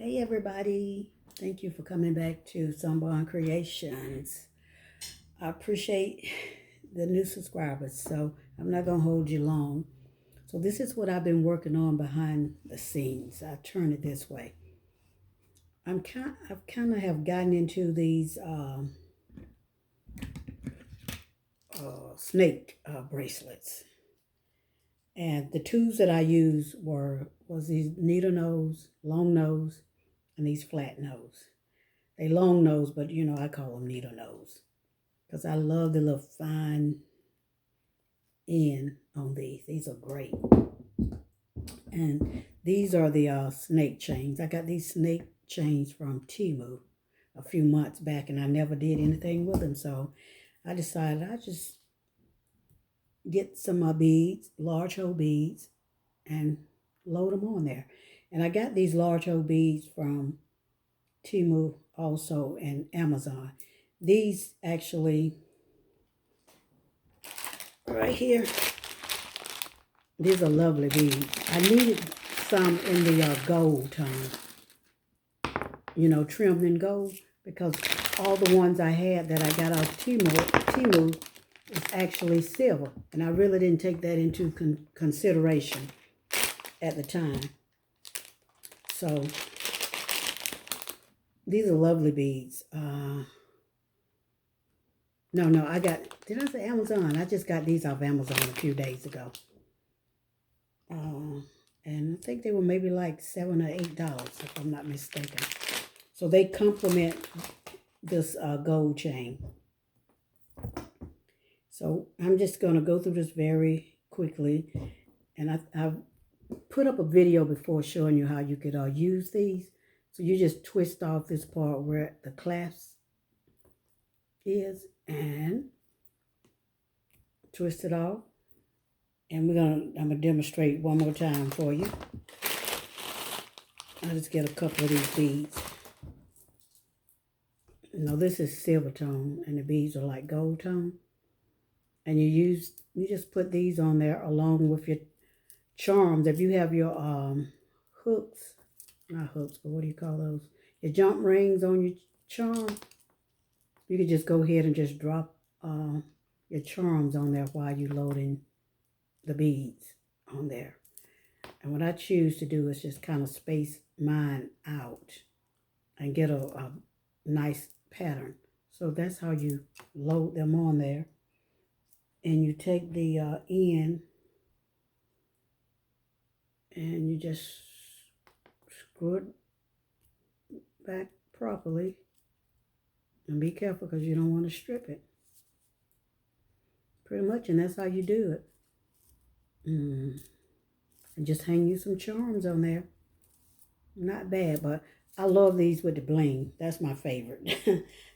Hey everybody, thank you for coming back to Sunborn Creations. I appreciate the new subscribers, so I'm not gonna hold you long. So this is what I've been working on behind the scenes. I turn it this way. I've kind of have gotten into these snake bracelets, and the tools that I used was these needle nose, long nose, and these flat nose. They long nose, but I call them needle nose because I love the little fine end on these. These are great. And these are the snake chains. I got these snake chains from Temu a few months back, and I never did anything with them. So I decided I just get some beads, large hole beads, and load them on there. And I got these large hole beads from Temu also and Amazon. These actually, right here, these are lovely beads. I needed some in the gold tone, trimmed in gold, because all the ones I had that I got off Temu is actually silver. And I really didn't take that into consideration at the time. So these are lovely beads. No, did I say Amazon? I just got these off Amazon a few days ago. And I think they were maybe like $7 or $8, if I'm not mistaken. So they complement this gold chain. So I'm just going to go through this very quickly. And I've put up a video before showing you how you could use these. So you just twist off this part where the clasp is and twist it off. And I'm gonna demonstrate one more time for you. I'll just get a couple of these beads. This is silver tone, and the beads are like gold tone. And you just put these on there along with your charms. If you have your hooks, not hooks, but what do you call those? Your jump rings on your charm. You can just go ahead and just drop your charms on there while you're loading the beads on there. And what I choose to do is just kind of space mine out and get a nice pattern. So that's how you load them on there. And you take the end and you just screw it back properly. And be careful because you don't want to strip it. Pretty much, and that's how you do it. And just hang you some charms on there. Not bad, but I love these with the bling. That's my favorite.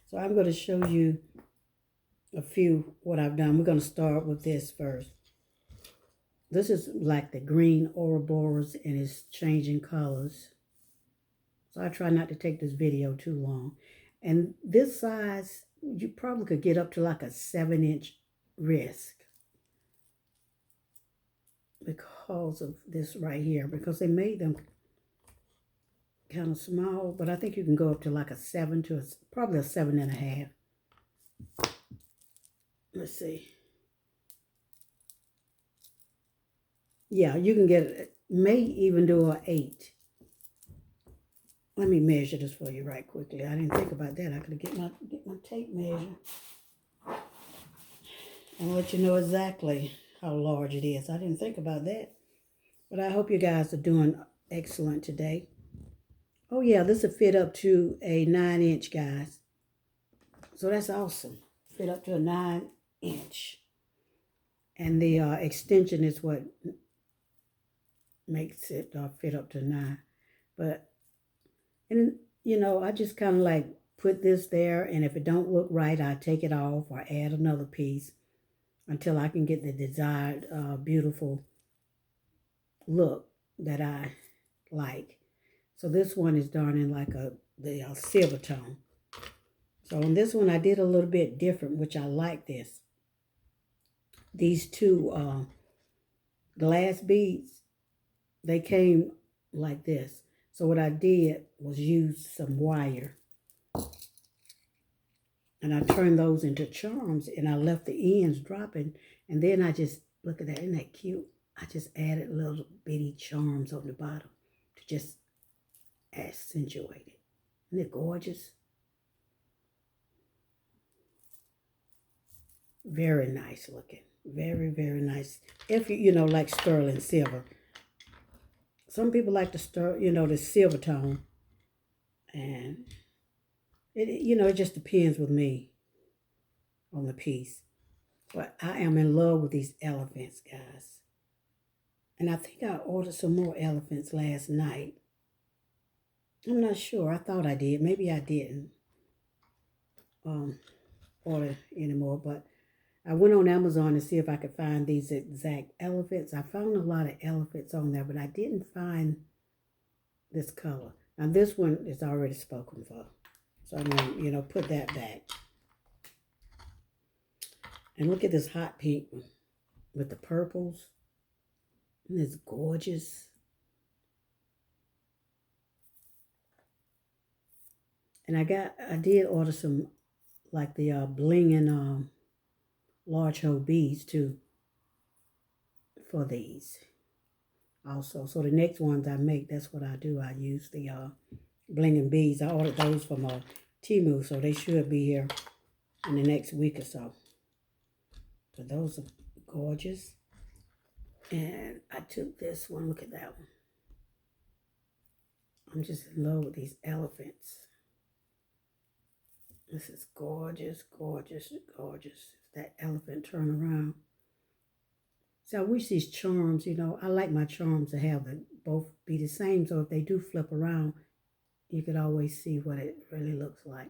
So I'm going to show you a few what I've done. We're going to start with this first. This is like the green Ouroboros, and it's changing colors. So I try not to take this video too long. And this size, you probably could get up to like a 7-inch wrist because of this right here, because they made them kind of small, but I think you can go up to like a 7 to probably a 7.5. Let's see. Yeah, you can get it. May even do an 8. Let me measure this for you right quickly. I didn't think about that. I could get my tape measure and let you know exactly how large it is. I didn't think about that. But I hope you guys are doing excellent today. Oh yeah, this will fit up to a 9-inch, guys. So that's awesome. Fit up to a 9-inch. And the extension is what makes it fit up to 9. But, and I just kind of like put this there. And if it don't look right, I take it off or add another piece until I can get the desired beautiful look that I like. So this one is done in like the silver tone. So on this one, I did a little bit different, which I like this. These two glass beads, they came like this. So what I did was use some wire, and I turned those into charms, and I left the ends dropping, and then I just, look at that, isn't that cute? I just added little bitty charms on the bottom to just accentuate it. Isn't it gorgeous? Very nice looking. Very, very nice. If you know, like sterling silver. Some people like the silver tone. And it just depends with me on the piece. But I am in love with these elephants, guys. And I think I ordered some more elephants last night. I'm not sure. I thought I did. Maybe I didn't order anymore. But I went on Amazon to see if I could find these exact elephants. I found a lot of elephants on there, but I didn't find this color. Now this one is already spoken for. So I'm going to, put that back. And look at this hot pink one with the purples. And it's gorgeous. And I did order some, like the bling and large hole beads too for these also. So the next ones I make, that's what I do. I use the bling and beads. I ordered those from temu, so they should be here in the next week or so. But those are gorgeous. And I took this one. Look at that one. I'm just in love with these elephants. This is gorgeous, gorgeous, gorgeous. That elephant turn around. So I wish these charms, I like my charms to have both be the same. So if they do flip around, you could always see what it really looks like.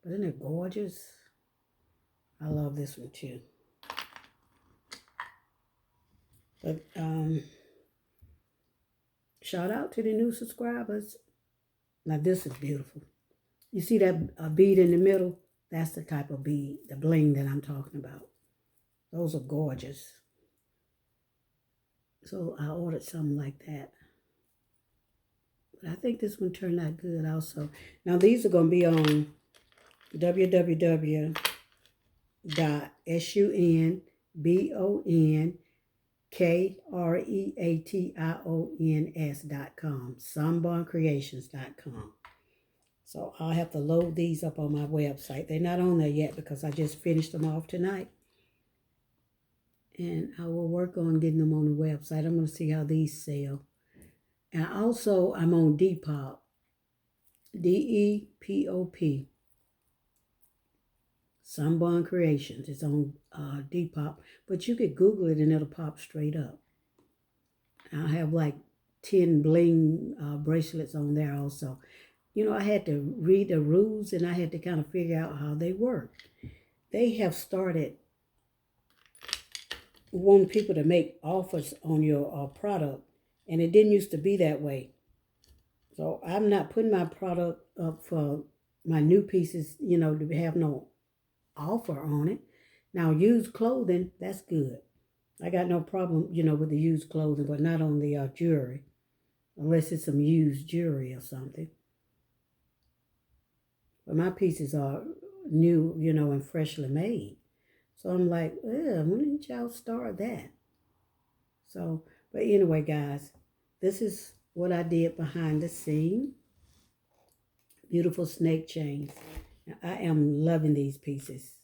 But isn't it gorgeous? I love this one too. But shout out to the new subscribers. Now this is beautiful. You see that bead in the middle? That's the type of bead, the bling that I'm talking about. Those are gorgeous. So I ordered something like that. But I think this one turned out good also. Now these are going to be on www.sunbonkreations.com, sunbonkreations.com. So I'll have to load these up on my website. They're not on there yet because I just finished them off tonight. And I will work on getting them on the website. I'm going to see how these sell. And also, I'm on Depop. Depop. Sunborn Creations. It's on Depop. But you could Google it and it'll pop straight up. I have like 10 bling bracelets on there also. I had to read the rules and I had to kind of figure out how they work. They have started wanting people to make offers on your product, and it didn't used to be that way. So I'm not putting my product up for my new pieces, to have no offer on it. Now, used clothing, that's good. I got no problem, with the used clothing, but not on the jewelry, unless it's some used jewelry or something. But my pieces are new, and freshly made. So I'm like, when did y'all start that? So, but anyway, guys, this is what I did behind the scene. Beautiful snake chains. I am loving these pieces.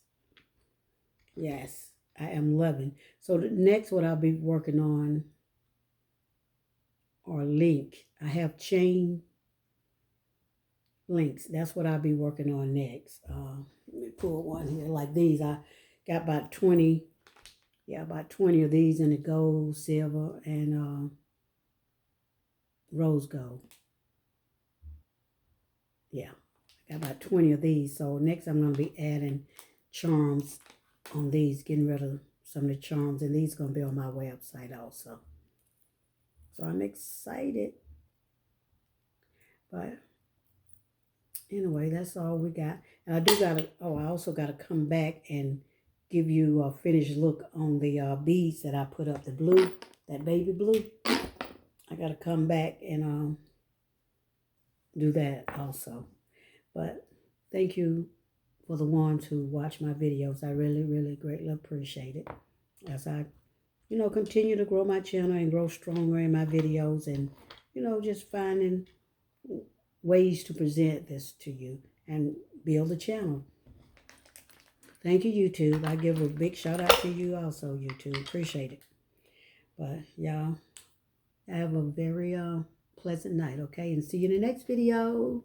Yes, I am loving. So the next what I'll be working on are link. I have chain links. That's what I'll be working on next. Let me pull one here like these. I got about 20 of these in the gold, silver, and rose gold. Yeah, I got about 20 of these. So next I'm going to be adding charms on these, getting rid of some of the charms. And these are going to be on my website also. So I'm excited. But anyway, that's all we got. And I also got to come back and give you a finished look on the beads that I put up, the blue, that baby blue. I got to come back and do that also. But thank you for the ones who watch my videos. I really, really greatly appreciate it as I, continue to grow my channel and grow stronger in my videos and, just finding ways to present this to you and build a channel. Thank you, YouTube. I give a big shout out to you also, YouTube. Appreciate it. But y'all, have a very pleasant night, okay? And see you in the next video.